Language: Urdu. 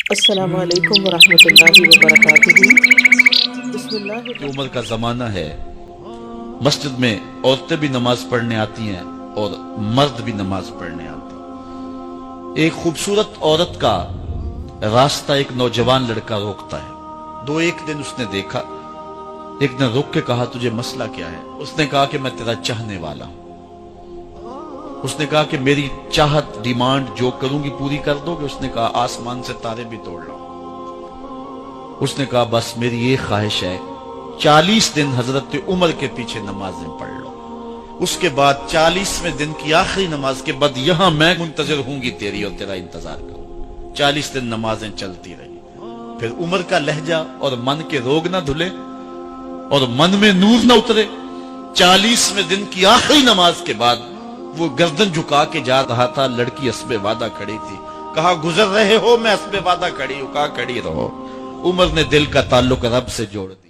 السلام علیکم ورحمۃ اللہ وبرکاتہ۔ بسم اللہ کہ عمر کا زمانہ ہے، مسجد میں عورتیں بھی نماز پڑھنے آتی ہیں اور مرد بھی نماز پڑھنے آتے ہیں۔ ایک خوبصورت عورت کا راستہ ایک نوجوان لڑکا روکتا ہے۔ ایک دن اس نے دیکھا، ایک دن رک کے کہا تجھے مسئلہ کیا ہے؟ اس نے کہا کہ میں تیرا چاہنے والا ہوں۔ اس نے کہا کہ میری چاہت ڈیمانڈ جو کروں گی پوری کر دو گے؟ اس نے کہا آسمان سے تارے بھی توڑ لو۔ اس نے کہا بس میری یہ خواہش ہے 40 دن حضرت عمر کے پیچھے نمازیں پڑھ لو، اس کے بعد 40ویں دن کی آخری نماز کے بعد یہاں میں منتظر ہوں گی تیری اور تیرا انتظار کروں۔ 40 دن نمازیں چلتی رہی۔ پھر عمر کا لہجہ اور من کے روگ نہ دھلے اور من میں نور نہ اترے۔ 40ویں دن کی آخری نماز کے بعد وہ گردن جھکا کے جا رہا تھا، لڑکی اسبِ وعدہ کھڑی تھی۔ کہا گزر رہے ہو؟ میں اسبِ وعدہ کھڑی ہوں۔ کہا کھڑی رہو۔ عمر نے دل کا تعلق رب سے جوڑ دیا۔